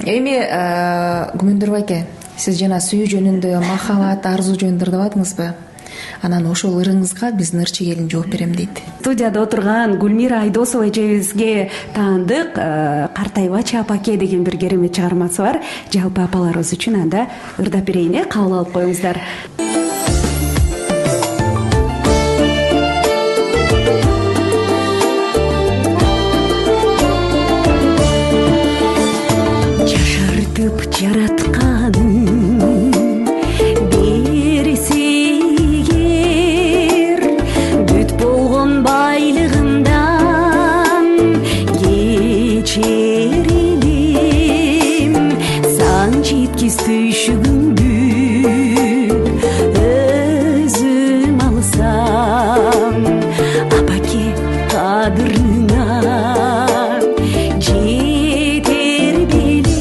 Эми Күмүндүрбай эке, сиз жана сүйүү жөнүндө, махабат, арзуу жөнүндө ырдап атыңызбы? Анан ошол ырыңызга биздин ырчы келин жооп берем дейт. Студияда отурган Гүлмира Айдосова эжебизге таандык Картайбачы апаке деген бир керемет чыгармасы бар. Жалпы апаларыбыз үчүн анда ырдап берейин, кабыл алып коюңуздар. Жашартып жаратканым берсегер, бүт болгон байлыгымдан кечер элем, сан жеткиз түйшүгүмдү өзүм алсам, апаке кадырына жетер белем.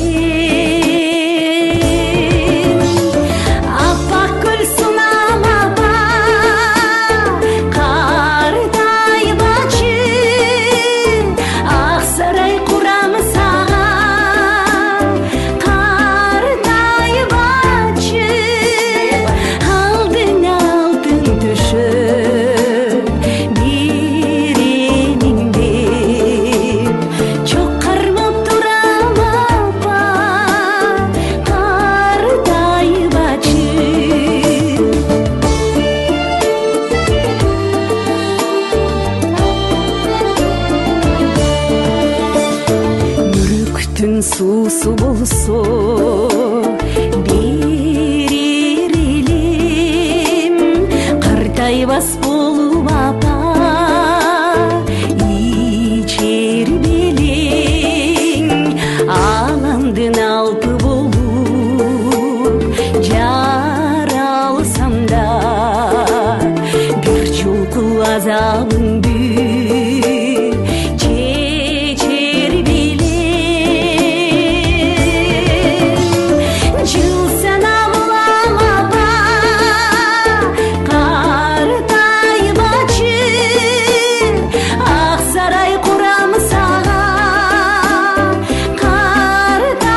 Аппак көл сунам апа, картайбачы, ак сарай курам сага, картайбачы, алдың алтын төшөп беремин деп, чок кармап турам апа, картайбачы. Мүрүктүн суусу болсо берер элем, картайбас болуп апа ичер белең, аламдын алпы болуп жаралсам да, бир жолку азабыңды чечер белең. Жыл санап улам апа, картайбачы, ак сарай курам сага, картайбачы,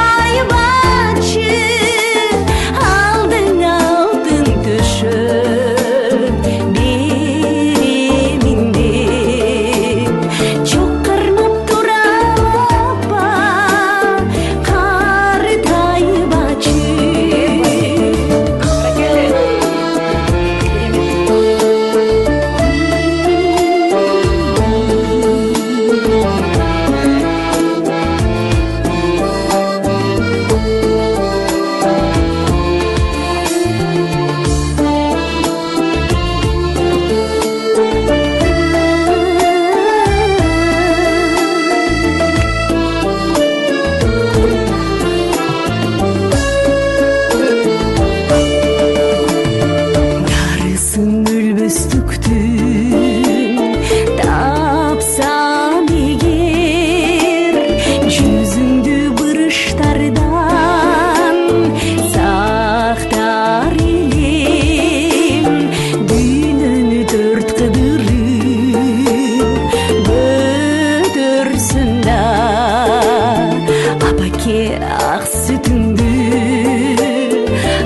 алдың алтын төшөп беремин деп, чок кармап турам апа, картайбачы. Дарысын өлбөстүктүн тапсам эгер, жүзүңдү бырыштардан сактар элем, дүйнөнү төрт кыдырып көтөрсүн да, апаке ак сүтүңдү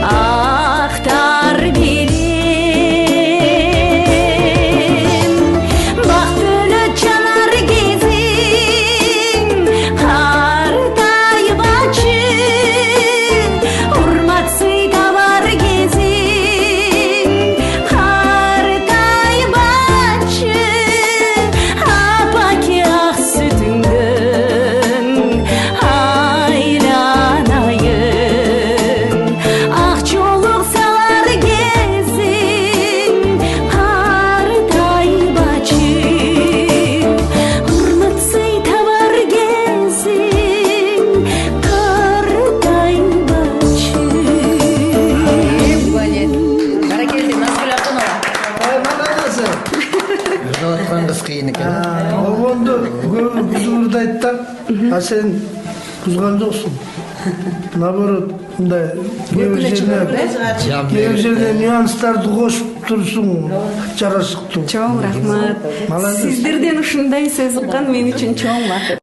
актар белем. Бактылы жанар кезиң, картайбачы, урмат сый табар кезиң, картайбачы, апаке ак сүтүңдөн айланайын, ак жолук салар кезиң, картайбачы, урмат сый табар кезиң, картайбачы. Баракелди, Назгүл Акунова. Ырдап аткан кыз кыйын экен. Обонду көбү ырдайт да, а сен бузган жоксуң. Наоборот, мындай кээ бир жерде нюанстарды кошуп турсуң, жарашыктуу. Чоң рахмат. Молодец. Сиздерден ушундай сөз уккан мен үчүн чоң бакыт.